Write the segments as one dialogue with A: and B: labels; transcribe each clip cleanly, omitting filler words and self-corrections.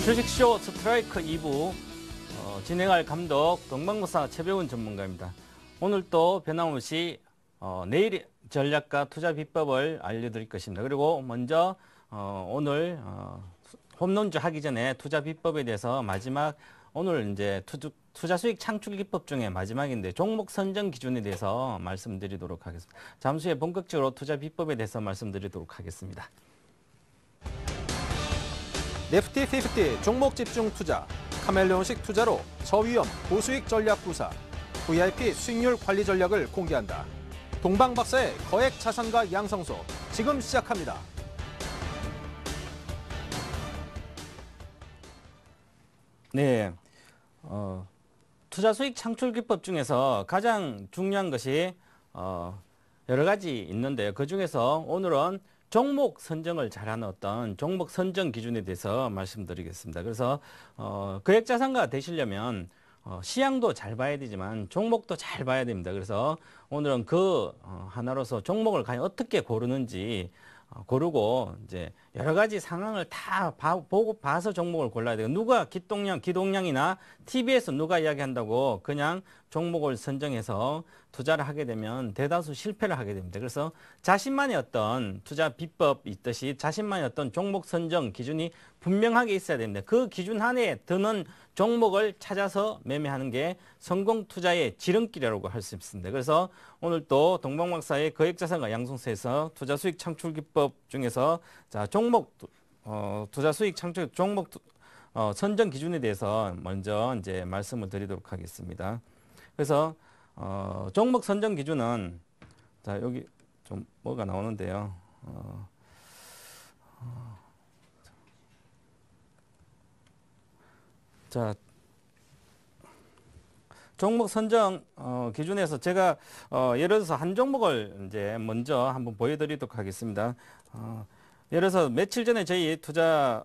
A: 주식쇼 스트라이크 2부 진행할 감독 동방무사 최배운 전문가입니다. 오늘 또 변함없이 내일 전략과 투자 비법을 알려드릴 것입니다. 그리고 먼저 오늘 홈런주 하기 전에 투자 비법에 대해서 마지막 오늘 이제 투자 수익 창출 기법 중에 마지막인데 종목 선정 기준에 대해서 말씀드리도록 하겠습니다. 잠시 후에 본격적으로 투자 비법에 대해서 말씀드리도록 하겠습니다.
B: 니프티 50 종목 집중 투자, 카멜레온식 투자로 저위험 고수익 전략 구사, VIP 수익률 관리 전략을 공개한다. 동방박사의 거액 자산가 양성소 지금 시작합니다.
A: 네, 투자 수익 창출 기법 중에서 가장 중요한 것이 여러 가지 있는데요. 그 중에서 오늘은 종목 선정을 잘하는 어떤 종목 선정 기준에 대해서 말씀드리겠습니다. 그래서 거액자산가 되시려면 시향도 잘 봐야 되지만 종목도 잘 봐야 됩니다. 그래서 오늘은 그 하나로서 종목을 과연 어떻게 고르는지 고르고 이제 여러 가지 상황을 다 보고 봐서 종목을 골라야 돼요. 누가 기동량이나 TV에서 누가 이야기한다고 그냥 종목을 선정해서 투자를 하게 되면 대다수 실패를 하게 됩니다. 그래서 자신만의 어떤 투자 비법이 있듯이 자신만의 어떤 종목 선정 기준이 분명하게 있어야 됩니다. 그 기준 안에 드는 종목을 찾아서 매매하는 게 성공 투자의 지름길이라고 할 수 있습니다. 그래서 오늘 또 동방박사의 거액자산가 양성소에서 투자 수익 창출 기법 중에서 자 종목 투자 수익 창출 종목 선정 기준에 대해서 먼저 이제 말씀을 드리도록 하겠습니다. 그래서 종목 선정 기준은 자 여기 좀 뭐가 나오는데요. 자 종목 선정 기준에서 제가 예를 들어서 한 종목을 이제 먼저 한번 보여드리도록 하겠습니다. 예를 들어서 며칠 전에 저희 투자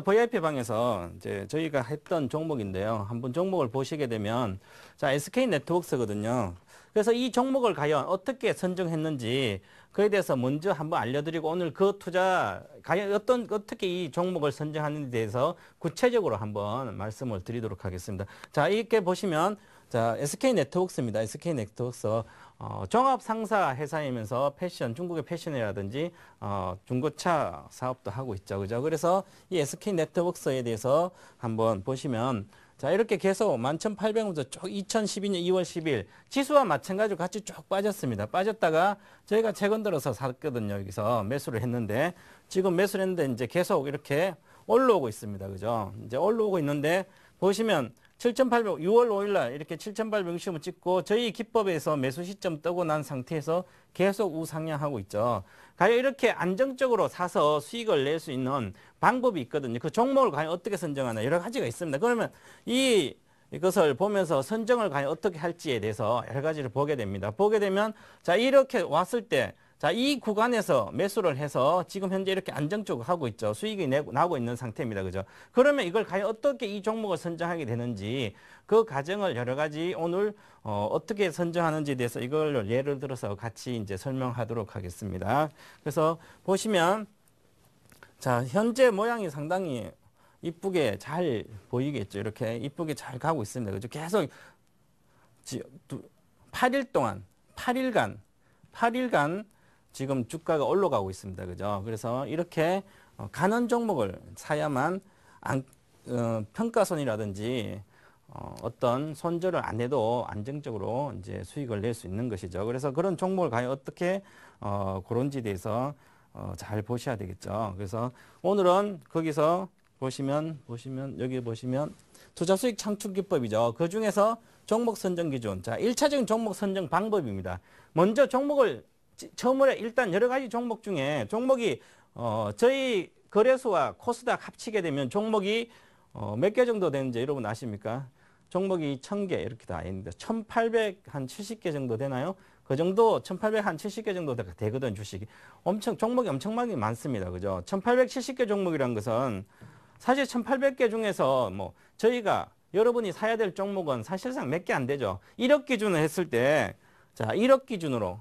A: VIP 방에서 이제 저희가 했던 종목인데요. 한번 종목을 보시게 되면 자 SK 네트워크거든요. 그래서 이 종목을 과연 어떻게 선정했는지 그에 대해서 먼저 한번 알려드리고 오늘 그 투자 과연 어떻게 이 종목을 선정하는지에 대해서 구체적으로 한번 말씀을 드리도록 하겠습니다. 자 이렇게 보시면 자 SK 네트워크입니다. SK 네트워크 종합 상사 회사이면서 패션 중국의 패션이라든지 중고차 사업도 하고 있죠, 그죠? 그래서 이 SK 네트워크에 대해서 한번 보시면. 자, 이렇게 계속 11,800원부터 쭉 2012년 2월 10일 지수와 마찬가지로 같이 쭉 빠졌습니다. 빠졌다가 저희가 최근 들어서 샀거든요. 여기서 매수를 했는데 지금 매수를 했는데 이제 계속 이렇게 올라오고 있습니다. 그죠? 이제 올라오고 있는데 보시면 7,800 6월 5일 날 이렇게 7,860을 찍고 저희 기법에서 매수 시점 뜨고 난 상태에서 계속 우상향하고 있죠. 과연 이렇게 안정적으로 사서 수익을 낼 수 있는 방법이 있거든요. 그 종목을 과연 어떻게 선정하나 여러 가지가 있습니다. 그러면 이것을 보면서 선정을 과연 어떻게 할지에 대해서 여러 가지를 보게 됩니다. 보게 되면 자 이렇게 왔을 때 자, 이 구간에서 매수를 해서 지금 현재 이렇게 안정적으로 하고 있죠. 수익이 나고 있는 상태입니다. 그죠? 그러면 이걸 과연 어떻게 이 종목을 선정하게 되는지 그 과정을 여러 가지 오늘 어떻게 선정하는지에 대해서 이걸 예를 들어서 같이 이제 설명하도록 하겠습니다. 그래서 보시면 자, 현재 모양이 상당히 이쁘게 잘 보이겠죠. 이렇게 이쁘게 잘 가고 있습니다. 그죠? 계속 8일간 지금 주가가 올라가고 있습니다. 그죠? 그래서 이렇게 가는 종목을 사야만 평가손이라든지 어떤 손절을 안 해도 안정적으로 이제 수익을 낼 수 있는 것이죠. 그래서 그런 종목을 과연 어떻게 그런지에 대해서 잘 보셔야 되겠죠. 그래서 오늘은 거기서 보시면 여기 보시면 투자 수익 창출 기법이죠. 그 중에서 종목 선정 기준. 자, 1차적인 종목 선정 방법입니다. 먼저 종목을 처음에 일단 여러 가지 종목 중에 종목이 저희 거래소와 코스닥 합치게 되면 종목이 몇 개 정도 되는지 여러분 아십니까? 종목이 1,000개 이렇게 다 있는데 1,870개 정도 되나요? 그 정도 1,870개 정도 되거든 주식이. 종목이 엄청나게 많습니다. 그죠? 1,870개 종목이라는 것은 사실 1,800개 중에서 뭐 저희가 여러분이 사야 될 종목은 사실상 몇 개 안 되죠. 1억 기준을 했을 때 자, 1억 기준으로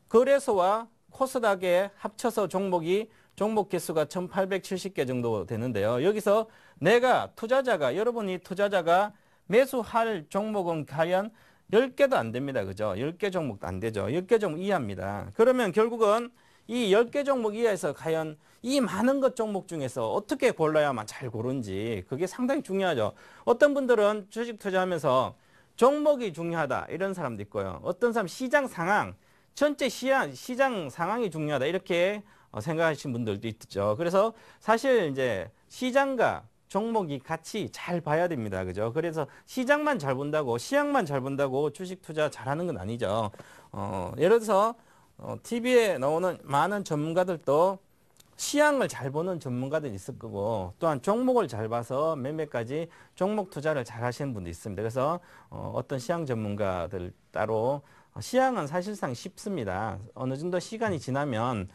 A: 거래소와 코스닥에 합쳐서 종목이 종목 개수가 1870개 정도 되는데요. 여기서 내가 투자자가, 여러분이 투자자가 매수할 종목은 과연 10개도 안 됩니다. 그죠? 10개 종목도 안 되죠. 10개 종목 이하입니다. 그러면 결국은 이 10개 종목 이하에서 과연 이 많은 것 종목 중에서 어떻게 골라야만 잘 고른지 그게 상당히 중요하죠. 어떤 분들은 주식 투자하면서 종목이 중요하다 이런 사람도 있고요. 어떤 사람 시장 상황, 전체 시장 상황이 중요하다 이렇게 생각하시는 분들도 있죠. 그래서 사실 이제 시장과 종목이 같이 잘 봐야 됩니다. 그죠? 그래서 시장만 잘 본다고, 시향만 잘 본다고 주식 투자 잘하는 건 아니죠. 예를 들어서 TV에 나오는 많은 전문가들도 시향을 잘 보는 전문가들이 있을 거고, 또한 종목을 잘 봐서 매매까지 종목 투자를 잘 하시는 분도 있습니다. 그래서 어떤 시향 전문가들 따로 시향은 사실상 쉽습니다. 어느 정도 시간이 지나면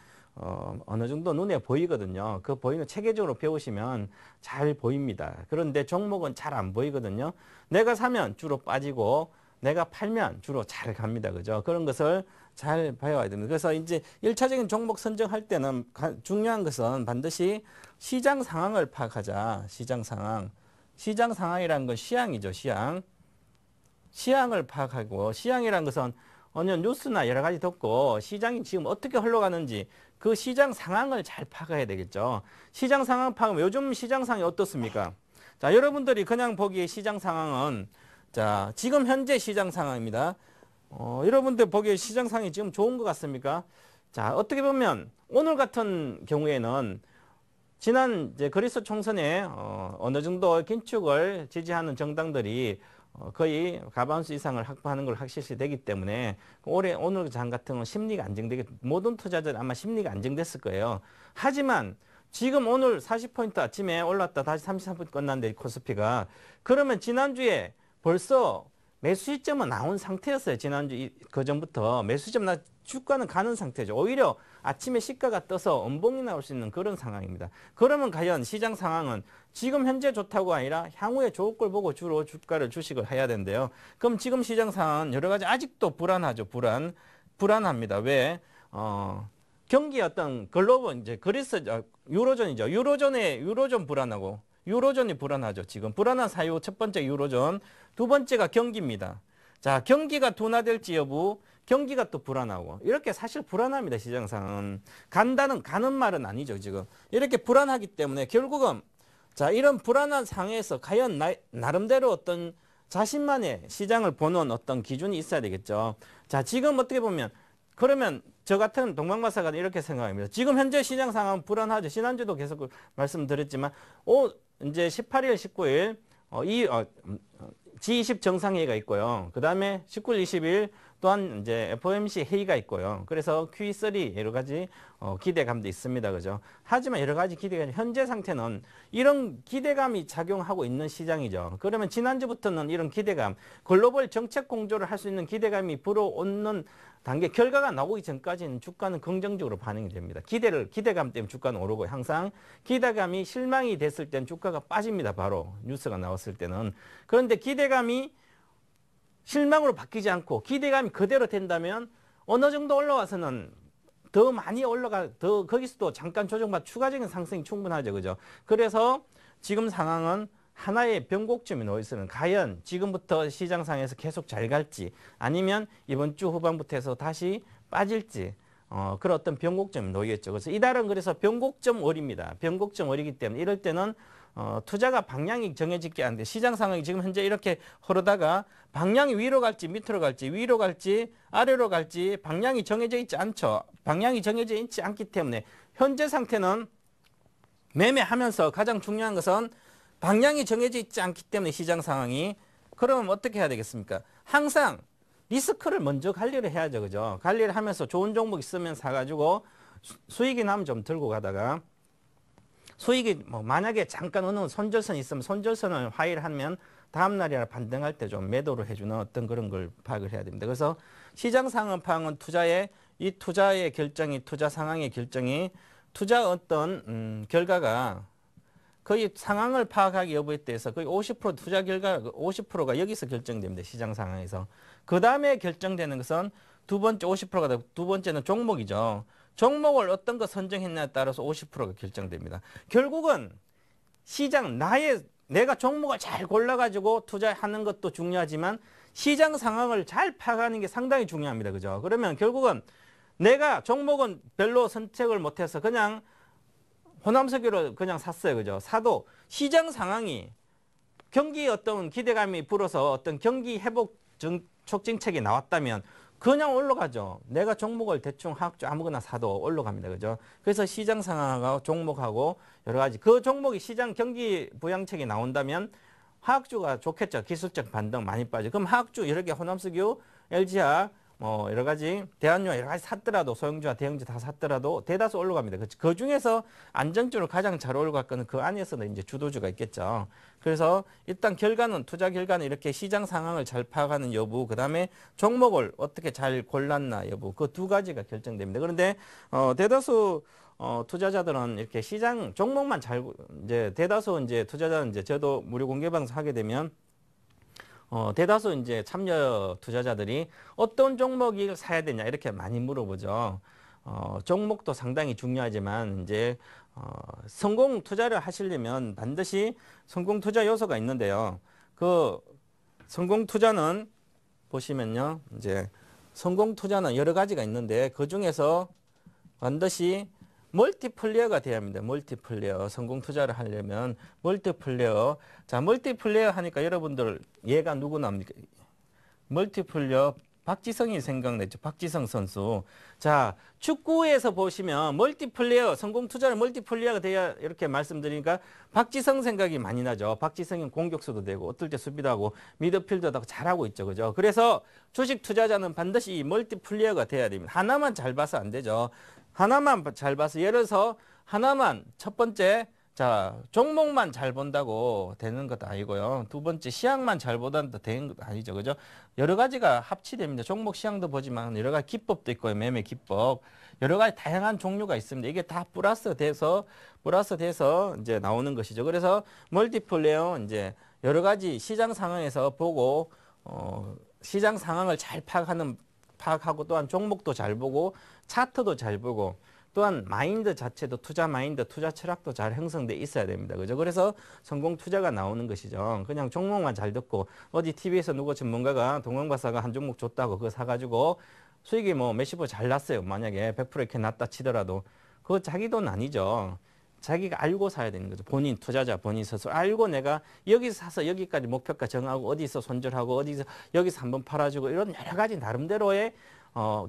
A: 어느 정도 눈에 보이거든요. 그 보이는 체계적으로 배우시면 잘 보입니다. 그런데 종목은 잘 안 보이거든요. 내가 사면 주로 빠지고 내가 팔면 주로 잘 갑니다. 그죠? 그런 것을 잘 봐야 됩니다. 그래서 이제 1차적인 종목 선정할 때는 중요한 것은 반드시 시장 상황을 파악하자. 시장 상황. 시장 상황이라는 건 시향이죠. 시향. 시향을 파악하고, 시향이라는 것은 어느 뉴스나 여러 가지 듣고 시장이 지금 어떻게 흘러가는지 그 시장 상황을 잘 파악해야 되겠죠. 시장 상황 파악하면 요즘 시장 상황이 어떻습니까? 자, 여러분들이 그냥 보기에 시장 상황은 자, 지금 현재 시장 상황입니다. 여러분들 보기에 시장 상황이 지금 좋은 것 같습니까? 자, 어떻게 보면 오늘 같은 경우에는 지난 이제 그리스 총선에 어느 정도 긴축을 지지하는 정당들이 거의 과반수 이상을 확보하는 걸 확실시 되기 때문에 오늘 장 같은 경우는 심리가 안정되게 모든 투자자들 아마 심리가 안정됐을 거예요. 하지만 지금 오늘 40포인트 아침에 올랐다 다시 33포인트 끝났는데 코스피가 그러면 지난주에 벌써 매수 시점은 나온 상태였어요. 지난주 그 전부터 매수 시점 나 주가는 가는 상태죠. 오히려 아침에 시가가 떠서 음봉이 나올 수 있는 그런 상황입니다. 그러면 과연 시장 상황은 지금 현재 좋다고 아니라 향후에 좋을 걸 보고 주로 주가를 주식을 해야 된대요. 그럼 지금 시장 상황은 여러 가지 아직도 불안하죠. 불안합니다. 왜? 경기 어떤 글로벌 이제 그리스 유로존이죠. 유로존 불안하고 유로존이 불안하죠. 지금 불안한 사유 첫 번째 유로존, 두 번째가 경기입니다. 자, 경기가 둔화될지 여부, 경기가 또 불안하고 이렇게 사실 불안합니다. 시장 상황은 가는 말은 아니죠. 지금 이렇게 불안하기 때문에 결국은 자 이런 불안한 상황에서 과연 나름대로 어떤 자신만의 시장을 보는 어떤 기준이 있어야 되겠죠. 자 지금 어떻게 보면 그러면 저 같은 동방박사가 이렇게 생각합니다. 지금 현재 시장 상황은 불안하죠. 지난주도 계속 말씀드렸지만 이제 18일, 19일 G20 정상회의가 있고요. 그 다음에 19일, 20일 또한 이제 FOMC 회의가 있고요. 그래서 Q3 여러 가지 기대감도 있습니다. 그죠? 하지만 여러 가지 기대감, 현재 상태는 이런 기대감이 작용하고 있는 시장이죠. 그러면 지난주부터는 이런 기대감, 글로벌 정책 공조를 할 수 있는 기대감이 불어오는 단계, 결과가 나오기 전까지는 주가는 긍정적으로 반응이 됩니다. 기대감 때문에 주가는 오르고 항상 기대감이 실망이 됐을 때는 주가가 빠집니다. 바로 뉴스가 나왔을 때는. 그런데 기대감이 실망으로 바뀌지 않고 기대감이 그대로 된다면 어느 정도 올라와서는 더 많이 더 거기서도 잠깐 조정받아 추가적인 상승이 충분하죠. 그죠? 그래서 지금 상황은 하나의 변곡점이 놓여 있으면 과연 지금부터 시장상에서 계속 잘 갈지 아니면 이번 주 후반부터 해서 다시 빠질지 그런 어떤 변곡점이 놓이겠죠. 그래서 이달은 그래서 변곡점 월입니다. 변곡점 월이기 때문에 이럴 때는 투자가 방향이 정해지지 않는데 시장 상황이 지금 현재 이렇게 흐르다가 방향이 위로 갈지 밑으로 갈지 위로 갈지 아래로 갈지 방향이 정해져 있지 않죠. 방향이 정해져 있지 않기 때문에 현재 상태는 매매하면서 가장 중요한 것은 방향이 정해져 있지 않기 때문에 시장 상황이 그러면 어떻게 해야 되겠습니까? 항상 리스크를 먼저 관리를 해야죠. 그죠? 관리를 하면서 좋은 종목 있으면 사가지고 수익이 나면 좀 들고 가다가 수익이 만약에 잠깐 어느 손절선이 있으면 손절선을 화해하면 다음날이나 반등할 때 좀 매도를 해주는 어떤 그런 걸 파악을 해야 됩니다. 그래서 시장 상황 파악은 투자의 결정이 투자 상황의 결정이 투자 어떤 결과가 거의 상황을 파악하기 여부에 대해서 거의 50% 투자 결과 50%가 여기서 결정됩니다. 시장 상황에서. 그 다음에 결정되는 것은 두 번째 50%가 되고 두 번째는 종목이죠. 종목을 어떤 거 선정했냐에 따라서 50%가 결정됩니다. 결국은 시장 내가 종목을 잘 골라가지고 투자하는 것도 중요하지만 시장 상황을 잘 파악하는 게 상당히 중요합니다. 그죠? 그러면 결국은 내가 종목은 별로 선택을 못해서 그냥 호남석유로 그냥 샀어요. 그죠? 사도 시장 상황이 경기에 어떤 기대감이 불어서 어떤 경기 회복 촉진책이 나왔다면 그냥 올라가죠. 내가 종목을 대충 하학주 아무거나 사도 올라갑니다. 그죠? 그래서 시장 상황하고 종목하고 여러 가지 그 종목이 시장 경기 부양책이 나온다면 하학주가 좋겠죠. 기술적 반등 많이 빠져. 그럼 하학주 여러 개 호남석유, LG화 뭐 여러 가지 대한유화 여러 가지 샀더라도 소형주와 대형주 다 샀더라도 대다수 올라갑니다. 그 중에서 안정적으로 가장 잘 올라갈 거는 그 안에서는 이제 주도주가 있겠죠. 그래서 일단 결과는 투자 결과는 이렇게 시장 상황을 잘 파악하는 여부, 그다음에 종목을 어떻게 잘 골랐나 여부 그 두 가지가 결정됩니다. 그런데 대다수 투자자들은 이렇게 시장 종목만 잘 이제 대다수 이제 투자자는 이제 저도 무료 공개 방송 하게 되면 대다수 이제 참여 투자자들이 어떤 종목을 사야 되냐 이렇게 많이 물어보죠. 종목도 상당히 중요하지만 이제 성공 투자를 하시려면 반드시 성공 투자 요소가 있는데요. 그 성공 투자는 보시면요. 이제 성공 투자는 여러 가지가 있는데 그 중에서 반드시 멀티플레이어가 돼야 합니다. 멀티플레이어. 성공 투자를 하려면 멀티플레이어. 자, 멀티플레이어 하니까 여러분들 얘가 누구 나옵니까? 멀티플레이어 박지성이 생각났죠. 박지성 선수. 자, 축구에서 보시면 멀티플레이어, 성공 투자는 멀티플레이어가 돼야 이렇게 말씀드리니까 박지성 생각이 많이 나죠. 박지성은 공격수도 되고 어떨 때 수비도 하고 미드필더도 잘하고 있죠. 그죠? 그래서 주식 투자자는 반드시 이 멀티플레이어가 돼야 됩니다. 하나만 잘 봐서 안 되죠. 하나만 잘 봐서 예를 들어서 하나만 첫 번째 자 종목만 잘 본다고 되는 것도 아니고요. 두 번째 시향만 잘 보다도 되는 것도 아니죠. 그죠? 여러 가지가 합치됩니다. 종목 시향도 보지만 여러 가지 기법도 있고요. 매매 기법. 여러 가지 다양한 종류가 있습니다. 이게 다 플러스 돼서 이제 나오는 것이죠. 그래서 멀티플레이어 이제 여러 가지 시장 상황에서 보고 시장 상황을 잘 파악하고 또한 종목도 잘 보고 차트도 잘 보고 또한 마인드 자체도 투자 마인드, 투자 철학도 잘 형성돼 있어야 됩니다. 그죠? 그래서 성공 투자가 나오는 것이죠. 그냥 종목만 잘 듣고 어디 TV에서 누구 전문가가 동영박사가 한 종목 줬다고 그거 사가지고 수익이 뭐 몇십 % 잘 났어요. 만약에 100% 이렇게 났다 치더라도 그거 자기 돈 아니죠. 자기가 알고 사야 되는 거죠. 본인 투자자, 본인 스스로 알고 내가 여기서 사서 여기까지 목표가 정하고 어디서 손절하고 여기서 한번 팔아주고 이런 여러 가지 나름대로의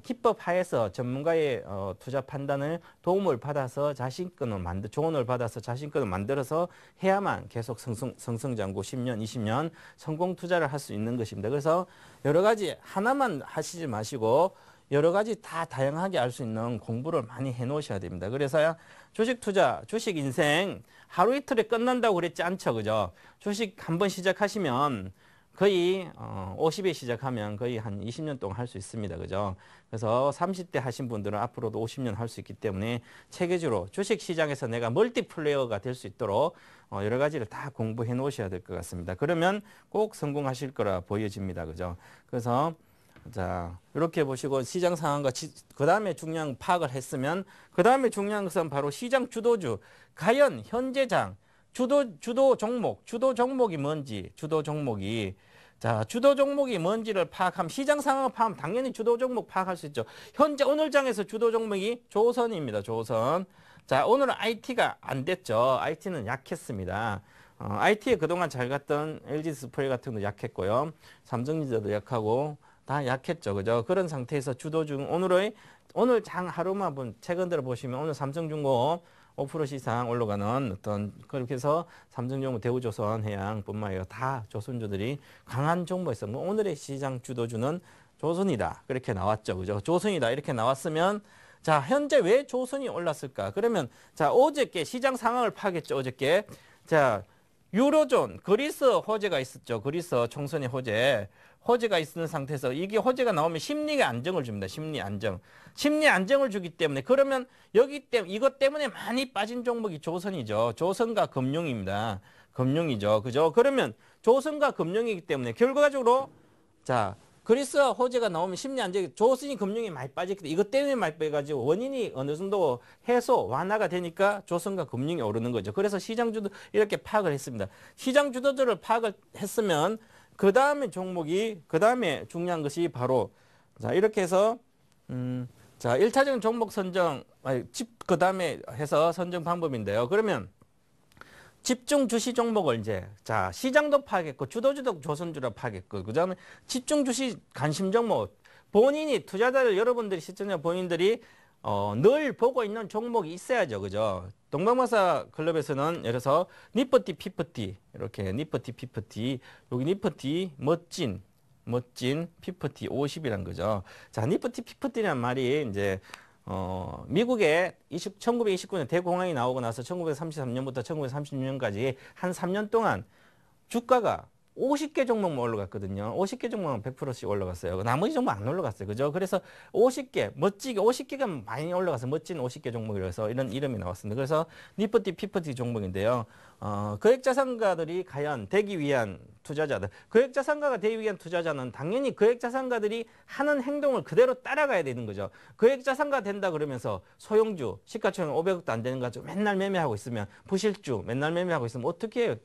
A: 기법 하에서 전문가의 투자 판단을 도움을 받아서 조언을 받아서 자신권을 만들어서 해야만 계속 승승장구 10년, 20년 성공 투자를 할 수 있는 것입니다. 그래서 여러 가지 하나만 하시지 마시고 여러 가지 다 다양하게 알 수 있는 공부를 많이 해 놓으셔야 됩니다. 그래서 주식 투자, 주식 인생 하루 이틀에 끝난다고 그랬지 않죠. 그죠? 주식 한번 시작하시면 거의 50에 시작하면 거의 한 20년 동안 할 수 있습니다. 그죠? 그래서 30대 하신 분들은 앞으로도 50년 할 수 있기 때문에 체계적으로 주식 시장에서 내가 멀티플레이어가 될 수 있도록 여러 가지를 다 공부해 놓으셔야 될 것 같습니다. 그러면 꼭 성공하실 거라 보여집니다. 그죠? 그래서 자, 이렇게 보시고 시장 상황과 그 다음에 중요한 파악을 했으면 그 다음에 중요한 것은 바로 시장 주도주. 과연 현재장 주도 종목이 뭔지, 주도 종목이 뭔지를 파악하면 시장 상황을 파악하면 당연히 주도 종목 파악할 수 있죠. 현재 오늘 장에서 주도 종목이 조선입니다. 조선. 자, 오늘은 IT가 안 됐죠. IT는 약했습니다. IT에 그동안 잘 갔던 LG 스프레이 같은 것도 약했고요. 삼성전자도 약하고 다 약했죠. 그죠? 그런 상태에서 주도중 오늘 장 하루만 최근 들어 보시면 오늘 삼성중공 5% 이상 올라가는 어떤 그렇게 해서 삼성전자, 대우조선, 해양뿐만 아니라 다 조선주들이 강한 종목에서 오늘의 시장 주도주는 조선이다. 그렇게 나왔죠. 그죠? 조선이다. 이렇게 나왔으면 자, 현재 왜 조선이 올랐을까? 그러면 자, 어저께 시장 상황을 파악했죠. 어저께. 자, 유로존, 그리스 호재가 있었죠. 그리스 총선의 호재가 있는 상태에서 이게 호재가 나오면 심리가 안정을 줍니다. 심리 안정을 주기 때문에 그러면 이것 때문에 많이 빠진 종목이 조선이죠. 조선과 금융입니다. 금융이죠. 그죠? 그러면 조선과 금융이기 때문에 결과적으로 자, 그리스와 호재가 나오면 심리 안정이 조선이 금융이 많이 빠졌기 때문에 이것 때문에 많이 빼가지고 원인이 어느 정도 해소, 완화가 되니까 조선과 금융이 오르는 거죠. 그래서 시장 주도 이렇게 파악을 했습니다. 시장 주도주를 파악을 했으면 그 다음에 종목이, 그 다음에 중요한 것이 바로 자, 이렇게 해서 자, 1차적인 종목 선정, 그 다음에 해서 선정 방법인데요. 그러면 집중 주시 종목을 이제 자 시장도 파악했고 주도주도 조선주로 파악했고 그다음에 집중 주시 관심 종목 본인이 투자자들 여러분들이 시청자 본인들이 늘 보고 있는 종목이 있어야죠, 그죠? 동방마사 클럽에서는 예를 들어서 니프티 피프티 이렇게 니프티 피프티 여기 니프티 멋진 피프티 50이란 거죠. 자 니프티 피프티라는 말이 이제 미국에 1929년 대공황이 나오고 나서 1933년부터 1936년까지 한 3년 동안 주가가 50개 종목만 올라갔거든요. 50개 종목은 100%씩 올라갔어요. 나머지 종목 안 올라갔어요. 그죠? 그래서 50개, 멋지게 50개가 많이 올라가서 멋진 50개 종목이라서 이런 이름이 나왔습니다. 그래서 니프티, 피프티 종목인데요. 거액자산가들이 과연 되기 위한 투자자들. 거액자산가가 되기 위한 투자자는 당연히 거액자산가들이 하는 행동을 그대로 따라가야 되는 거죠. 거액자산가 된다 그러면서 소형주, 시가총액 500억도 안 되는 거 가지고 맨날 매매하고 있으면 부실주 맨날 매매하고 있으면 어떻게 해요?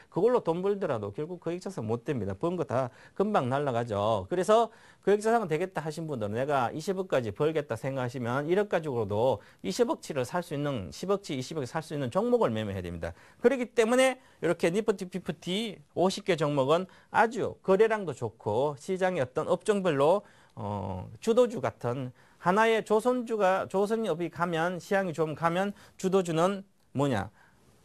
A: 그걸로 돈 벌더라도 결국 거액자산 못 됩니다. 번 거 다 금방 날아가죠. 그래서 거액자산은 되겠다 하신 분들은 내가 20억까지 벌겠다 생각하시면 1억 가지고도 20억치를 살 수 있는 10억치, 20억치 살 수 있는 종목을 매매해야 됩니다. 그렇기 때문에 이렇게 니프티, 피프티 50개 종목은 아주 거래량도 좋고 시장의 어떤 업종별로 주도주 같은 하나의 조선업이 가면 시장이 좀 가면 주도주는 뭐냐?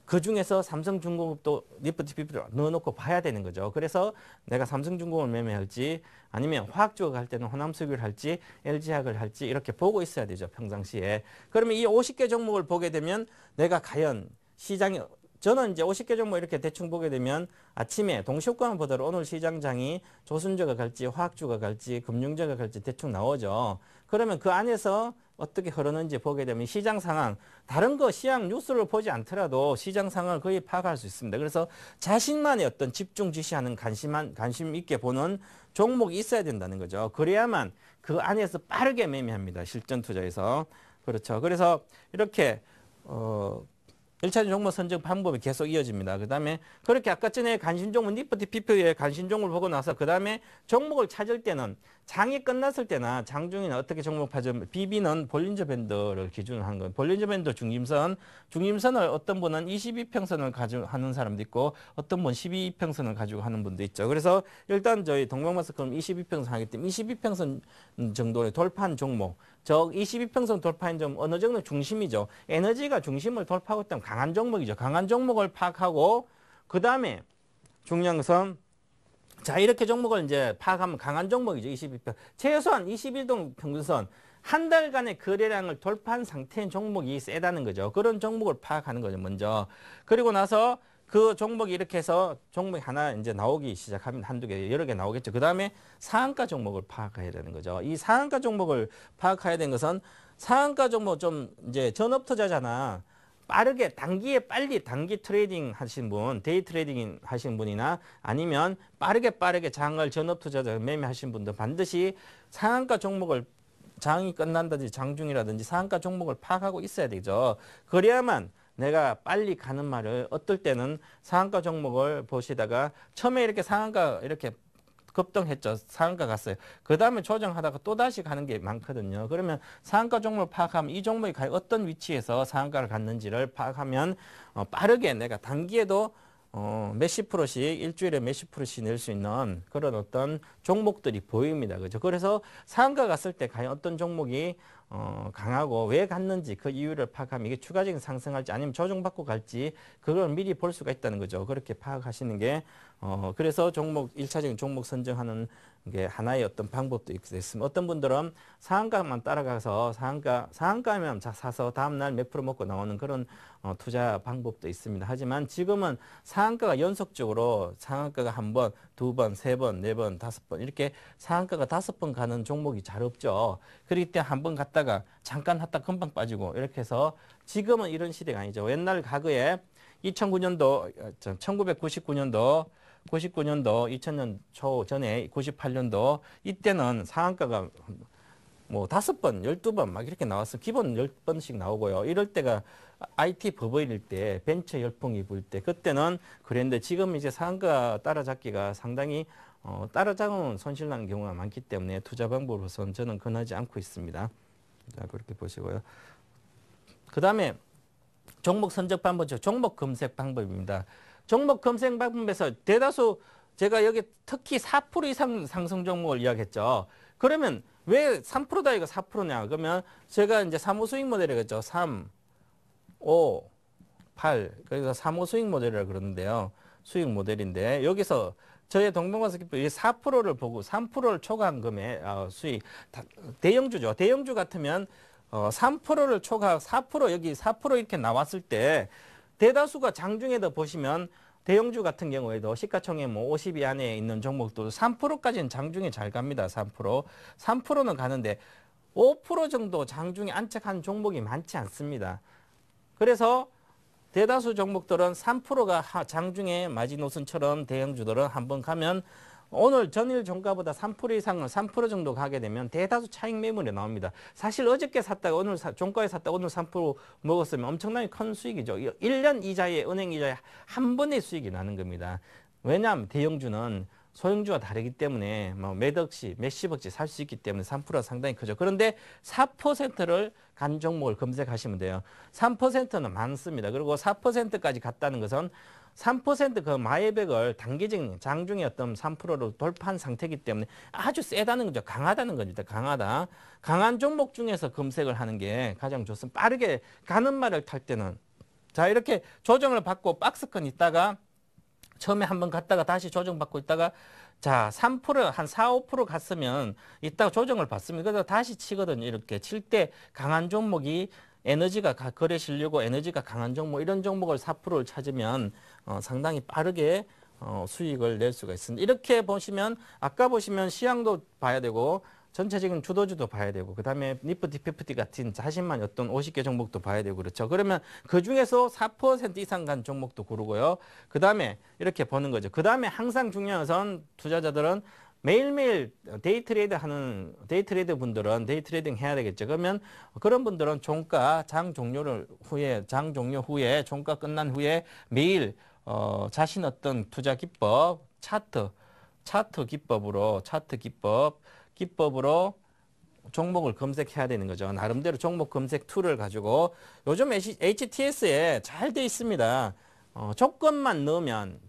A: 그 중에서 삼성중공업도 니프티 피프티를 넣어놓고 봐야 되는 거죠. 그래서 내가 삼성중공업을 매매할지 아니면 화학주가 갈 때는 호남석유를 할지 LG화학을 할지 이렇게 보고 있어야 되죠. 평상시에. 그러면 이 50개 종목을 보게 되면 내가 과연 시장이 저는 이제 50개 종목 이렇게 대충 보게 되면 아침에 동시효과만 보더라도 오늘 시장장이 조선주가 갈지 화학주가 갈지 금융주가 갈지 대충 나오죠. 그러면 그 안에서 어떻게 흐르는지 보게 되면 시장 상황, 다른 거 시장 뉴스를 보지 않더라도 시장 상황을 거의 파악할 수 있습니다. 그래서 자신만의 어떤 집중 지시하는 관심 있게 보는 종목이 있어야 된다는 거죠. 그래야만 그 안에서 빠르게 매매합니다. 실전 투자에서. 그렇죠. 그래서 이렇게 1차적인 종목 선정 방법이 계속 이어집니다. 그 다음에 그렇게 아까 전에 관심 종목 니프티 피프의 관심 종목을 보고 나서 그 다음에 종목을 찾을 때는 장이 끝났을 때나 장중에는 어떻게 종목 파죠? BB는 볼린저 밴드를 기준으로 하는 거예요. 볼린저 밴드 중심선을 어떤 분은 22평선을 가지고 하는 사람도 있고 어떤 분은 12평선을 가지고 하는 분도 있죠. 그래서 일단 저희 동방마스크는 22평선 하기 때문에 22평선 정도의 돌파한 종목, 저 22평선 돌파한 점 어느 정도 중심이죠. 에너지가 중심을 돌파하고 있다면 강한 종목이죠. 강한 종목을 파악하고 그 다음에 중요한 것은 자 이렇게 종목을 이제 파악하면 강한 종목이죠. 22평 최소한 21동 평균선 한 달간의 거래량을 돌파한 상태인 종목이 세다는 거죠. 그런 종목을 파악하는 거죠. 먼저 그리고 나서 그 종목이 이렇게 해서 종목이 하나 이제 나오기 시작하면 한두 개, 여러 개 나오겠죠. 그 다음에 상한가 종목을 파악해야 되는 거죠. 이 상한가 종목을 파악해야 되는 것은 상한가 종목 좀 이제 전업 투자자나 빠르게 단기에 빨리 단기 트레이딩 하신 분, 데이 트레이딩 하신 분이나 아니면 빠르게 장을 전업 투자자 매매하신 분들 반드시 상한가 종목을 장이 끝난다든지 장중이라든지 상한가 종목을 파악하고 있어야 되죠. 그래야만 내가 빨리 가는 말을 어떨 때는 상한가 종목을 보시다가 처음에 이렇게 상한가 이렇게 급등했죠. 상한가 갔어요. 그 다음에 조정하다가 또다시 가는 게 많거든요. 그러면 상한가 종목을 파악하면 이 종목이 어떤 위치에서 상한가를 갔는지를 파악하면 빠르게 내가 단기에도 몇십 프로씩 일주일에 몇십 프로씩 낼 수 있는 그런 어떤 종목들이 보입니다. 그죠? 그래서 상한가 갔을 때 과연 어떤 종목이 강하고 왜 갔는지 그 이유를 파악하면 이게 추가적인 상승할지 아니면 조정받고 갈지 그걸 미리 볼 수가 있다는 거죠. 그렇게 파악하시는 게 그래서 종목 1차적인 종목 선정하는 게 하나의 어떤 방법도 있습니다. 어떤 분들은 상한가만 따라가서 상한가면 사서 다음날 몇 프로 먹고 나오는 그런 투자 방법도 있습니다. 하지만 지금은 상한가가 연속적으로 상한가가 한 번, 두 번, 세 번, 네 번, 다섯 번 이렇게 상한가가 5번 가는 종목이 잘 없죠. 그렇기 때문에 한 번 갔다가 잠깐 갔다 금방 빠지고 이렇게 해서 지금은 이런 시대가 아니죠. 옛날 과거에 2009년도, 1999년도 99년도 2000년 초 전에 98년도 이때는 상한가가 뭐 5번, 12번 막 이렇게 나왔어. 기본 10번씩 나오고요. 이럴 때가 IT 버블일 때, 벤처 열풍이 불 때, 그때는 그랬는데 지금 이제 상한가 따라잡기가 상당히 따라잡으면 손실 나는 경우가 많기 때문에 투자 방법으로서는 저는 권하지 않고 있습니다. 자, 그렇게 보시고요. 그 다음에 종목 선적 방법이죠. 종목 검색 방법입니다. 종목 검색 방법에서 대다수 제가 여기 특히 4% 이상 상승 종목을 이야기했죠. 그러면 왜 3%다 이거 4%냐? 그러면 제가 이제 3호 수익 모델이겠죠. 3, 5, 8. 그래서 3호 수익 모델이라 그러는데요. 수익 모델인데 여기서 저의 동방바스켓 4%를 보고 3%를 초과한 금액 수익 대형주죠. 대형주 같으면 3%를 초과 4% 여기 4% 이렇게 나왔을 때 대다수가 장중에도 보시면 대형주 같은 경우에도 시가총액 뭐 50위 안에 있는 종목도 3%까지는 장중에 잘 갑니다. 3%. 3%는 가는데 5% 정도 장중에 안착한 종목이 많지 않습니다. 그래서 대다수 종목들은 3%가 장중에 마지노선처럼 대형주들은 한번 가면 오늘 전일 종가보다 3% 이상은 3% 정도 가게 되면 대다수 차익 매물이 나옵니다. 사실 어저께 샀다가 오늘 종가에 샀다가 오늘 3% 먹었으면 엄청나게 큰 수익이죠. 1년 이자에 은행 이자에 한 번의 수익이 나는 겁니다. 왜냐하면 대형주는 소형주와 다르기 때문에 뭐 몇 억씩 몇십억씩 살 수 있기 때문에 3%가 상당히 크죠. 그런데 4%를 간 종목을 검색하시면 돼요. 3%는 많습니다. 그리고 4%까지 갔다는 것은 3%그 마이백을 단기적인 장중에 어떤 3%로 돌파한 상태이기 때문에 아주 세다는 거죠. 강하다는 겁니다. 강하다. 강한 종목 중에서 검색을 하는 게 가장 좋습니다. 빠르게 가는 말을 탈 때는 자 이렇게 조정을 받고 박스권 있다가 처음에 한번 갔다가 다시 조정받고 있다가 자 3%, 한 4, 5% 갔으면 이따가 조정을 받습니다. 그래서 다시 치거든요. 이렇게 칠 때 강한 종목이 에너지가 거래 실려고 에너지가 강한 종목 이런 종목을 4%를 찾으면 상당히 빠르게 수익을 낼 수가 있습니다. 이렇게 보시면 아까 보시면 시향도 봐야 되고 전체적인 주도주도 봐야 되고 그다음에 니프티 피프티 같은 자신만 어떤 50개 종목도 봐야 되고 그렇죠. 그러면 그중에서 4% 이상 간 종목도 고르고요. 그다음에 이렇게 보는 거죠. 그다음에 항상 중요한 것은 투자자들은 매일매일 데이트레이드 분들은 데이트레이딩 해야 되겠죠. 그러면 그런 분들은 종가 장 종료 후에 종가 끝난 후에 매일 자신 어떤 투자 기법 차트 기법으로 종목을 검색해야 되는 거죠. 나름대로 종목 검색 툴을 가지고 요즘 HTS에 잘 돼 있습니다. 조건만 넣으면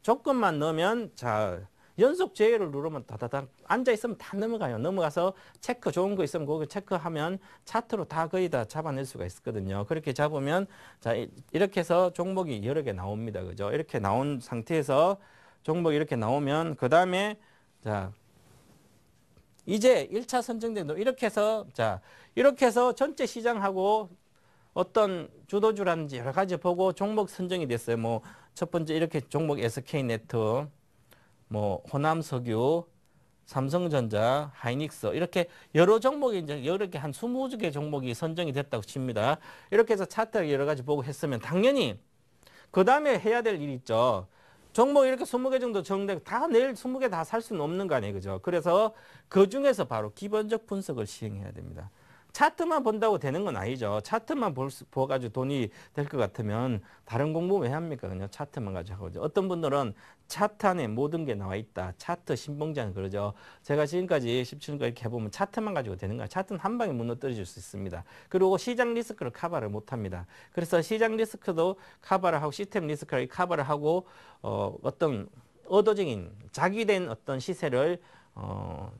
A: 자 연속 제외를 누르면 다다닥 앉아 있으면 다 넘어가요. 넘어가서 체크 좋은 거 있으면 그거 체크하면 차트로 다 거의 다 잡아낼 수가 있거든요. 그렇게 잡으면 자 이렇게 해서 종목이 여러 개 나옵니다. 그죠? 이렇게 나온 상태에서 종목이 이렇게 나오면 그 다음에 자 이제 1차 선정된 이렇게 해서 전체 시장하고 어떤 주도주라든지 여러 가지 보고 종목 선정이 됐어요. 뭐 첫 번째 이렇게 종목 SK네트, 뭐 호남석유, 삼성전자, 하이닉스 이렇게 여러 종목이 이제 여러 개 한 20개 종목이 선정이 됐다고 칩니다. 이렇게 해서 차트 여러 가지 보고 했으면 당연히 그 다음에 해야 될 일이 있죠. 종목 이렇게 20개 정도 정되고 다 내일 20개 다 살 수는 없는 거 아니에요. 그죠? 그래서 그 중에서 바로 기본적 분석을 시행해야 됩니다. 차트만 본다고 되는 건 아니죠. 차트만 보가지고 돈이 될 것 같으면 다른 공부 왜 합니까? 그냥 차트만 가지고 하죠. 어떤 분들은 차트 안에 모든 게 나와 있다. 차트 신봉자는 그러죠. 제가 지금까지 17년까지 이렇게 해보면 차트만 가지고 되는 거야. 차트는 한 방에 무너뜨릴 수 있습니다. 그리고 시장 리스크를 커버를 못합니다. 그래서 시장 리스크도 커버를 하고 시스템 리스크를 커버를 하고 어떤 의도적인 자기된 어떤 시세를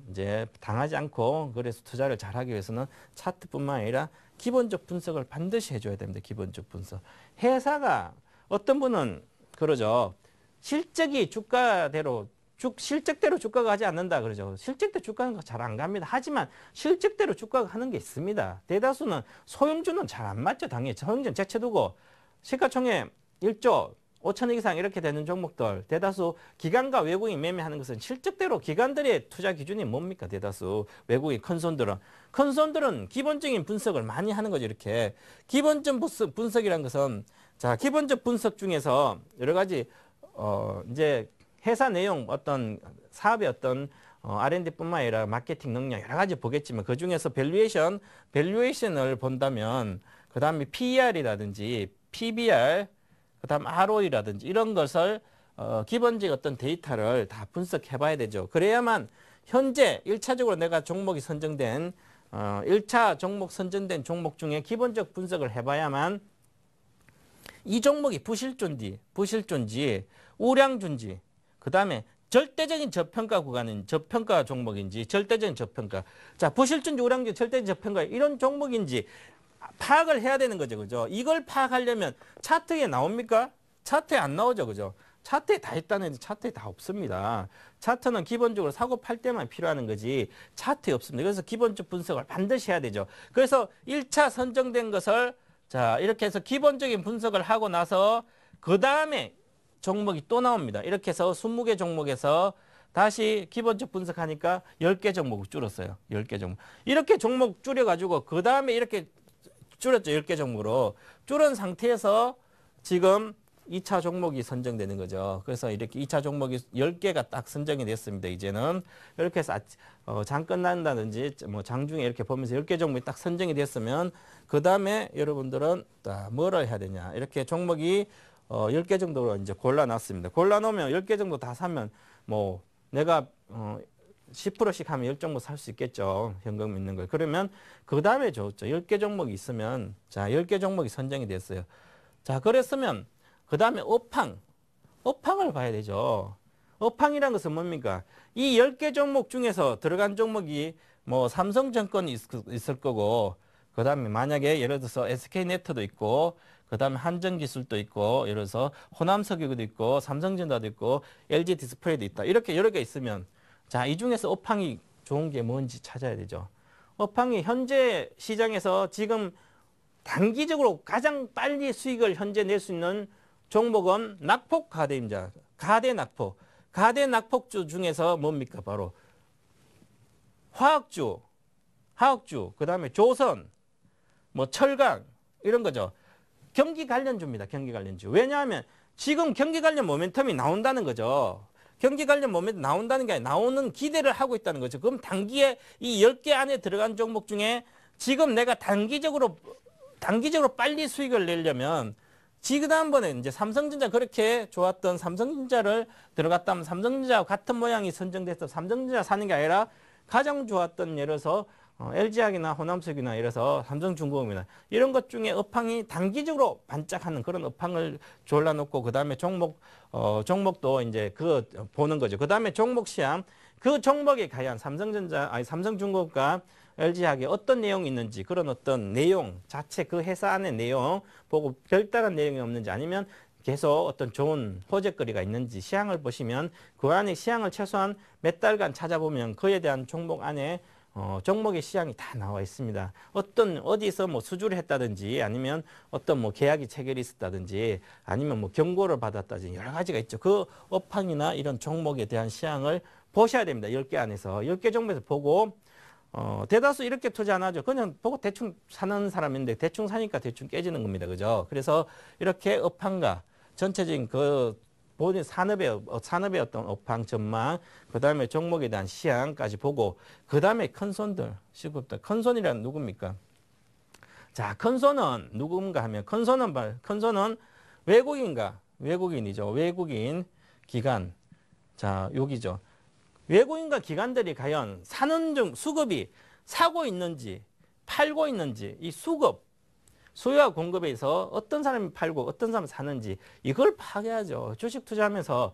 A: 이제 당하지 않고 그래서 투자를 잘하기 위해서는 차트뿐만 아니라 기본적 분석을 반드시 해줘야 됩니다. 기본적 분석. 회사가 어떤 분은 그러죠. 실적이 주가대로 실적대로 주가가 가지 않는다 그러죠. 실적대로 주가는 잘 안 갑니다. 하지만 실적대로 주가가 하는 게 있습니다. 대다수는 소형주는 잘 안 맞죠. 당연히 소형주는 제쳐두고 시가총액 1조 5천억 이상 이렇게 되는 종목들 대다수 기관과 외국인 매매하는 것은 실적대로 기관들의 투자 기준이 뭡니까? 대다수 외국인 큰 손들은 기본적인 분석을 많이 하는 거죠. 이렇게 기본적 분석이라는 것은 자 기본적 분석 중에서 여러 가지 이제 회사 내용 어떤 사업의 어떤 R&D뿐만 아니라 마케팅 능력 여러 가지 보겠지만 그중에서 밸류에이션을 본다면 그다음에 PER이라든지 PBR, 그다음 ROE라든지 이런 것을 기본적인 어떤 데이터를 다 분석해 봐야 되죠. 그래야만 현재 1차적으로 내가 종목이 선정된 1차 종목 선정된 종목 중에 기본적 분석을 해봐야만 이 종목이 부실존지, 우량주인지, 그 다음에 절대적인 저평가 구간인 저평가 종목인지, 절대적인 저평가. 자, 부실존지, 우량주, 절대적인 저평가 이런 종목인지 파악을 해야 되는 거죠, 그죠? 이걸 파악하려면 차트에 나옵니까? 차트에 안 나오죠, 그죠? 차트에 다 있다는 차트에 다 없습니다. 차트는 기본적으로 사고 팔 때만 필요한 거지 차트에 없습니다. 그래서 기본적 분석을 반드시 해야 되죠. 그래서 1차 선정된 것을 자 이렇게 해서 기본적인 분석을 하고 나서 그 다음에 종목이 또 나옵니다. 이렇게 해서 20개 종목에서 다시 기본적 분석하니까 10개 종목을 줄었어요. 10개 종목. 이렇게 종목 줄여가지고 그 다음에 이렇게 줄였죠. 10개 종목으로. 줄은 상태에서 지금 2차 종목이 선정되는 거죠. 그래서 이렇게 2차 종목이 10개가 딱 선정이 됐습니다. 이제는 이렇게 해서 장 끝난다든지 뭐 장중에 이렇게 보면서 10개 종목이 딱 선정이 됐으면 그 다음에 여러분들은 뭐를 해야 되냐. 이렇게 종목이 10개 정도로 이제 골라놨습니다. 골라놓으면 10개 정도 다 사면 뭐 내가 10%씩 하면 10종목 살 수 있겠죠. 현금 있는 걸. 그러면 그 다음에 좋죠. 10개 종목이 있으면 자 10개 종목이 선정이 됐어요. 자 그랬으면 그 다음에 업황을 봐야 되죠. 업황이라는 것은 뭡니까? 이 10개 종목 중에서 들어간 종목이 뭐 삼성증권이 있을 거고 그 다음에 만약에 예를 들어서 SK네트도 있고 그 다음에 한전기술도 있고 예를 들어서 호남석유도 있고 삼성전자도 있고 LG디스플레이도 있다. 이렇게 여러 개 있으면 자, 이 중에서 업황이 좋은 게 뭔지 찾아야 되죠. 업황이 현재 시장에서 지금 단기적으로 가장 빨리 수익을 현재 낼 수 있는 종목은 낙폭 가대입니다. 가대 낙폭주 중에서 뭡니까? 바로 화학주, 그 다음에 조선, 뭐 철강 이런 거죠. 경기 관련주입니다. 경기 관련주. 왜냐하면 지금 경기 관련 모멘텀이 나온다는 거죠. 경기 관련 모멘텀 나온다는 게 아니라 나오는 기대를 하고 있다는 거죠. 그럼 단기에 이 10개 안에 들어간 종목 중에 지금 내가 단기적으로 빨리 수익을 내려면 지난번에 이제 삼성전자 그렇게 좋았던 삼성전자를 들어갔다면 삼성전자와 같은 모양이 선정돼서 삼성전자 사는 게 아니라 가장 좋았던 예를 들어서 LG화학이나 호남석유나 이래서 삼성중공업이나 이런 것 중에 업황이 단기적으로 반짝하는 그런 업황을 졸라놓고 그 다음에 종목도 이제 그거 보는 거죠. 그 다음에 종목 시향 그 종목에 과연 삼성중공업과 LG화학에 어떤 내용이 있는지 그런 어떤 내용 자체 그 회사 안의 내용 보고 별다른 내용이 없는지 아니면 계속 어떤 좋은 호재거리가 있는지 시향을 보시면 그 안에 시향을 최소한 몇 달간 찾아보면 그에 대한 종목 안에 종목의 시향이 다 나와 있습니다. 어디서 뭐 수주를 했다든지 아니면 어떤 뭐 계약이 체결이 있었다든지 아니면 뭐 경고를 받았다든지 여러 가지가 있죠. 그 업황이나 이런 종목에 대한 시향을 보셔야 됩니다. 10개 안에서. 10개 종목에서 보고 대다수 이렇게 투자 안 하죠. 그냥 보고 대충 사는 사람인데 대충 사니까 대충 깨지는 겁니다. 그죠? 그래서 이렇게 업황과 전체적인 그 본인 산업의 어떤 업황 전망, 그 다음에 종목에 대한 시향까지 보고, 그 다음에 큰손들, 큰손이란 누굽니까? 자, 큰손은 누군가 하면, 큰손은 외국인이죠. 외국인 기관. 자, 여기죠. 외국인과 기관들이 과연 수급이 사고 있는지, 팔고 있는지, 이 수요와 공급에서 어떤 사람이 팔고 어떤 사람이 사는지 이걸 파악해야죠. 주식 투자하면서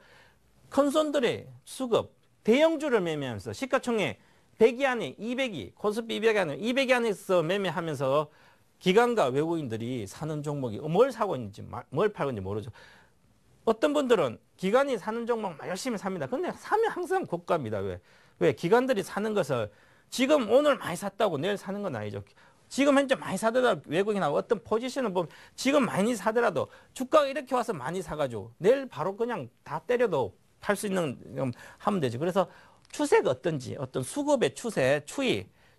A: 큰손들의 수급, 대형주를 매매하면서 시가총액 100위 안에 200위, 코스피 200위 안에서 매매하면서 기관과 외국인들이 사는 종목이 뭘 사고 있는지 뭘 팔고 있는지 모르죠. 어떤 분들은 기관이 사는 종목 열심히 삽니다. 근데 사면 항상 고가입니다. 왜? 기관들이 사는 것을 지금 오늘 많이 샀다고 내일 사는 건 아니죠. 지금 현재 많이 사더라도 외국인하고 어떤 포지션을 보면 지금 많이 사더라도 주가가 이렇게 와서 많이 사가지고 내일 바로 그냥 다 때려도 팔 수 있는 하면 되죠. 그래서 추세가 어떤지 어떤 수급의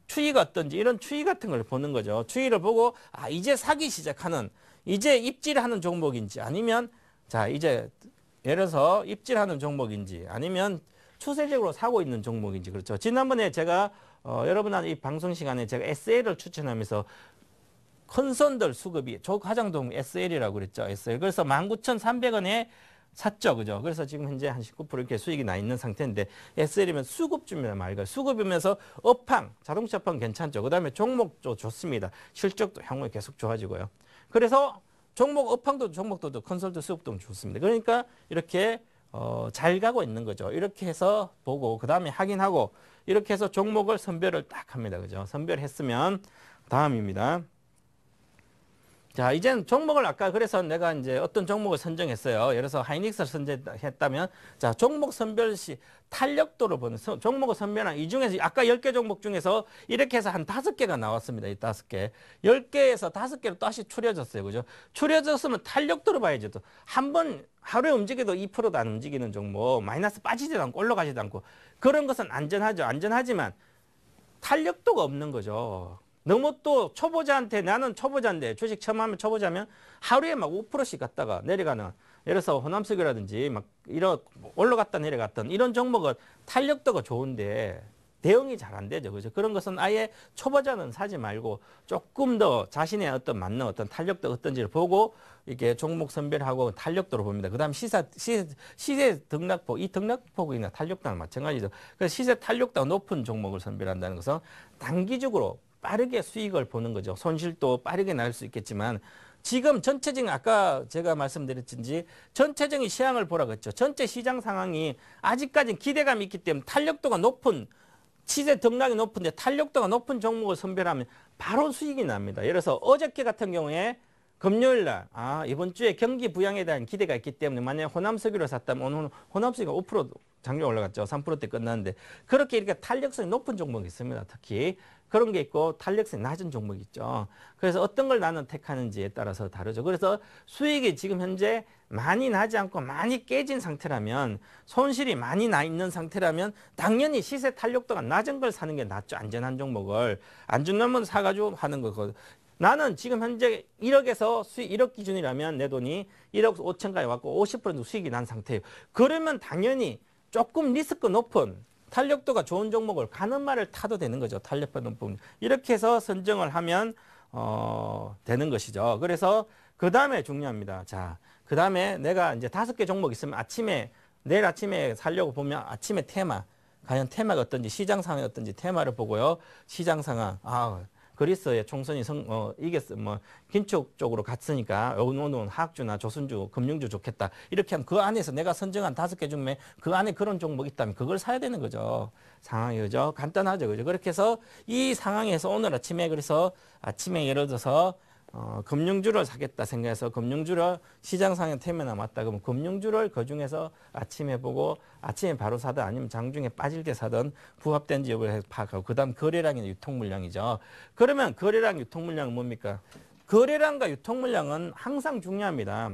A: 추이가 어떤지 이런 추이 같은 걸 보는 거죠. 추이를 보고 이제 사기 시작하는 이제 입질하는 종목인지 아니면 자 이제 예를 들어서 입질하는 종목인지 아니면 추세적으로 사고 있는 종목인지 그렇죠. 지난번에 제가 여러분한테 이 방송 시간에 제가 SL을 추천하면서 큰손들 수급이 조화장동 SL이라고 그랬죠. SL. 그래서 19,300원에 샀죠. 그죠? 그래서 지금 현재 한 19% 이렇게 수익이 나 있는 상태인데 SL이면 수급주입니다. 말과 수급이면서 업황, 자동차 업황 괜찮죠. 그다음에 종목도 좋습니다. 실적도 향후에 계속 좋아지고요. 그래서 종목 업황도 종목도 컨설트 수급도 좋습니다. 그러니까 이렇게 잘 가고 있는 거죠. 이렇게 해서 보고 그다음에 확인하고 이렇게 해서 종목을 선별을 딱 합니다. 그죠? 선별했으면 다음입니다. 자, 이제는 종목을 아까 그래서 내가 이제 어떤 종목을 선정했어요. 예를 들어서 하이닉스를 선정했다면 자, 종목 선별 시 탄력도를 보는 종목을 선별한 이 중에서 아까 10개 종목 중에서 이렇게 해서 한 5개가 나왔습니다. 이 5개. 10개에서 5개로 다시 추려졌어요. 그죠? 추려졌으면 탄력도를 봐야죠. 또 한 번 하루에 움직여도 2%도 안 움직이는 종목, 마이너스 빠지지도 않고 올라가지도 않고 그런 것은 안전하죠. 안전하지만 탄력도가 없는 거죠. 너무 또 초보자한테 나는 초보자인데 주식 처음 하면 초보자면 하루에 막 5%씩 갔다가 내려가는 예를 들어서 호남석유라든지 막 이런 올라갔다 내려갔던 이런 종목은 탄력도가 좋은데 대응이 잘 안 되죠. 그죠? 그런 것은 아예 초보자는 사지 말고 조금 더 자신의 어떤 맞는 어떤 탄력도 어떤지를 보고 이렇게 종목 선별하고 탄력도를 봅니다. 그다음 시세 등락폭, 이 등락폭이나 탄력도랑 마찬가지죠. 그래서 시세 탄력도가 높은 종목을 선별한다는 것은 단기적으로 빠르게 수익을 보는 거죠. 손실도 빠르게 날 수 있겠지만 지금 전체적인 아까 제가 말씀드렸든지 전체적인 시황을 보라고 했죠. 전체 시장 상황이 아직까지는 기대감이 있기 때문에 탄력도가 높은 시세 등락이 높은데 탄력도가 높은 종목을 선별하면 바로 수익이 납니다. 예를 들어서 어저께 같은 경우에 금요일 날 이번 주에 경기 부양에 대한 기대가 있기 때문에 만약에 호남석유를 샀다면 오늘 호남석유가 5% 작년 올라갔죠. 3%대 끝났는데 그렇게 이렇게 탄력성이 높은 종목이 있습니다. 특히 그런 게 있고 탄력성이 낮은 종목이 있죠. 그래서 어떤 걸 나는 택하는지에 따라서 다르죠. 그래서 수익이 지금 현재 많이 나지 않고 많이 깨진 상태라면 손실이 많이 나 있는 상태라면 당연히 시세 탄력도가 낮은 걸 사는 게 낫죠. 안전한 종목을. 안전하면 사가지고 하는 거거든요. 나는 지금 현재 1억에서 수익 1억 기준이라면 내 돈이 1억 5천까지 왔고 50% 수익이 난 상태예요. 그러면 당연히 조금 리스크 높은 탄력도가 좋은 종목을 가는 말을 타도 되는 거죠. 탄력도 높은. 이렇게 해서 선정을 하면 되는 것이죠. 그래서 그 다음에 중요합니다. 자, 그 다음에 내가 이제 5개 종목 있으면 내일 아침에 살려고 보면 아침에 테마, 과연 테마가 어떤지 시장 상황이 어떤지 테마를 보고요. 시장 상황, 그리스의 총선이 긴축 쪽으로 갔으니까 오늘은 화학주나 조선주, 금융주 좋겠다. 이렇게 하면 그 안에서 내가 선정한 5개 중에 그 안에 그런 종목이 있다면 그걸 사야 되는 거죠. 상황이 그죠? 간단하죠. 그죠? 그렇게 해서 이 상황에서 오늘 아침에 그래서 아침에 예를 들어서 금융주를 사겠다 생각해서 금융주를 시장 상황에 테마나 맞다 그러면 금융주를 그중에서 아침에 보고 아침에 바로 사든 아니면 장중에 빠질 때 사든 부합된지 여부를 파악하고 그다음 거래량이나 유통물량이죠. 그러면 거래량 유통물량은 뭡니까? 거래량과 유통물량은 항상 중요합니다.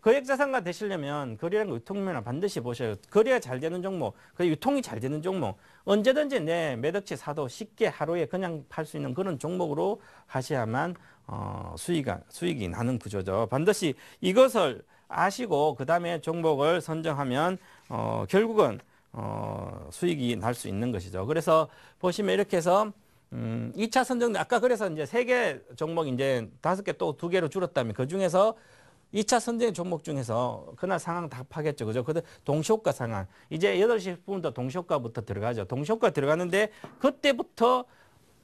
A: 거액자산가 되시려면 거래량과 유통물량을 반드시 보셔요. 거래가 잘 되는 종목, 유통이 잘 되는 종목 언제든지 내 매덕치 사도 쉽게 하루에 그냥 팔 수 있는 그런 종목으로 하셔야만 수익이 나는 구조죠. 반드시 이것을 아시고 그 다음에 종목을 선정하면 결국은 수익이 날 수 있는 것이죠. 그래서 보시면 이렇게 해서 2차 선정 아까 그래서 이제 3개 종목 이제 5개 또 2개로 줄었다면 그 중에서 2차 선정 종목 중에서 그날 상황 다 파겠죠. 그죠? 그 동시효과 상황. 이제 8시 10분부터 동시효과부터 들어가죠. 동시효과 들어가는데 그때부터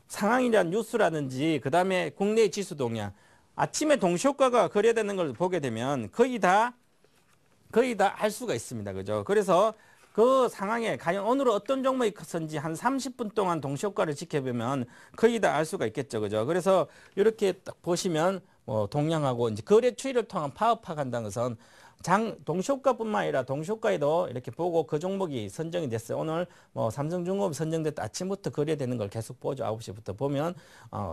A: 상황이란 뉴스라든지 그다음에 국내 지수 동향. 아침에 동시효과가 거래되는 걸 보게 되면 거의 다 알 수가 있습니다. 그죠? 그래서 그 상황에 과연 오늘은 어떤 종목이 컸는지 한 30분 동안 동시효과를 지켜보면 거의 다 알 수가 있겠죠. 그죠? 그래서 이렇게 딱 보시면 동향하고 이제 거래 추이를 통한 파악한다는 것은 동시효과뿐만 아니라 동시효과에도 이렇게 보고 그 종목이 선정이 됐어요. 오늘 삼성중공업 선정됐다 아침부터 거래되는 걸 계속 보죠. 9시부터 보면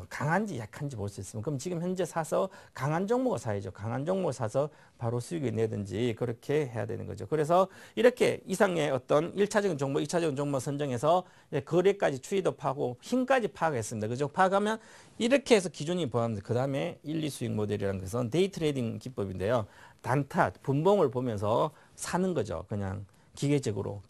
A: 강한지 약한지 볼 수 있으면 그럼 지금 현재 사서 강한 종목을 사야죠. 강한 종목을 사서 바로 수익을 내든지 그렇게 해야 되는 거죠. 그래서 이렇게 이상의 어떤 1차적인 종목, 2차적인 종목 선정해서 거래까지 추이도 파고 힘까지 파악했습니다. 그죠? 파악하면 이렇게 해서 기준이 포함됩니다. 그 다음에 1, 2수익 모델이라는 것은 데이 트레이딩 기법인데요. 단타, 분봉을 보면서 사는 거죠. 그냥 기계적으로.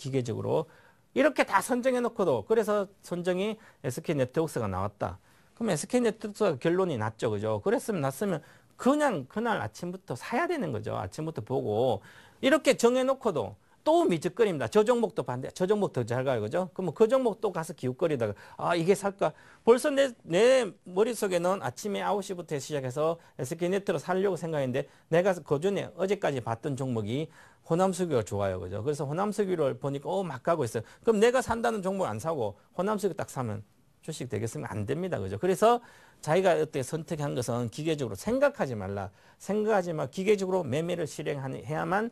A: 이렇게 다 선정해 놓고도 그래서 선정이 SK네트워크스가 나왔다. 그럼 SK네트워크스가 결론이 났죠. 그죠? 그랬으면 났으면 그냥 그날 아침부터 사야 되는 거죠. 아침부터 보고 이렇게 정해 놓고도 또 미적거립니다. 저 종목도 반대, 저 종목 더 잘 가요. 그죠? 그러면 그 종목 또 가서 기웃거리다가 아, 이게 살까? 벌써 내 머릿속에는 아침에 9시부터 시작해서 SK네트로 살려고 생각했는데 내가 그 전에 어제까지 봤던 종목이 호남수기가 좋아요. 그죠? 그래서 호남수기를 보니까 막 가고 있어요. 그럼 내가 산다는 종목 안 사고 호남수기 딱 사면 주식 되겠으면 안 됩니다. 그죠? 그래서 자기가 어떻게 선택한 것은 기계적으로 생각하지 말라. 생각하지 마. 기계적으로 매매를 실행해야만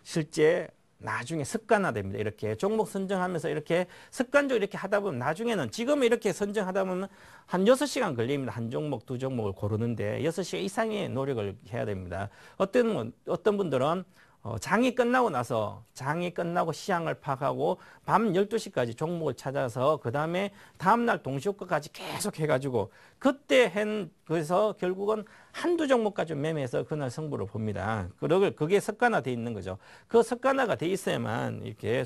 A: 실제 나중에 습관화됩니다. 이렇게 종목 선정하면서 이렇게 습관적으로 이렇게 하다 보면 나중에는 지금 이렇게 선정하다 보면 한 6시간 걸립니다. 한 종목, 두 종목을 고르는데 6시간 이상의 노력을 해야 됩니다. 어떤 분들은 장이 끝나고 시장을 파악하고 밤 12시까지 종목을 찾아서 그 다음에 다음날 동시효과까지 계속 해가지고 그래서 결국은 한두 종목까지 매매해서 그날 승부를 봅니다. 그게 습관화돼 있는 거죠. 그 습관화가 돼 있어야만 이렇게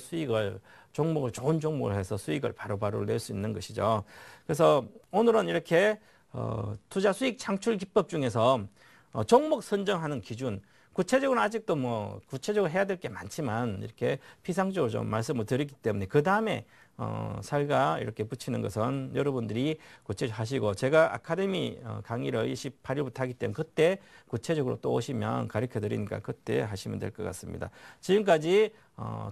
A: 좋은 종목을 해서 수익을 바로바로 낼 수 있는 것이죠. 그래서 오늘은 이렇게 투자 수익 창출 기법 중에서 종목 선정하는 기준, 구체적으로 아직도 구체적으로 해야 될 게 많지만 이렇게 피상적으로 좀 말씀을 드렸기 때문에 그 다음에 살가 이렇게 붙이는 것은 여러분들이 구체적으로 하시고 제가 아카데미 강의를 28일부터 하기 때문에 그때 구체적으로 또 오시면 가르쳐 드리니까 그때 하시면 될 것 같습니다. 지금까지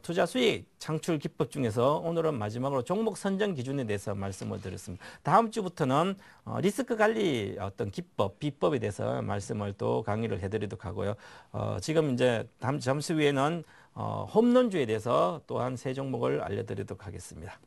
A: 투자 수익 창출 기법 중에서 오늘은 마지막으로 종목 선정 기준에 대해서 말씀을 드렸습니다. 다음 주부터는 리스크 관리 어떤 기법, 비법에 대해서 말씀을 또 강의를 해드리도록 하고요. 지금 이제 잠시 후에는 홈런주에 대해서 또한 세 종목을 알려드리도록 하겠습니다.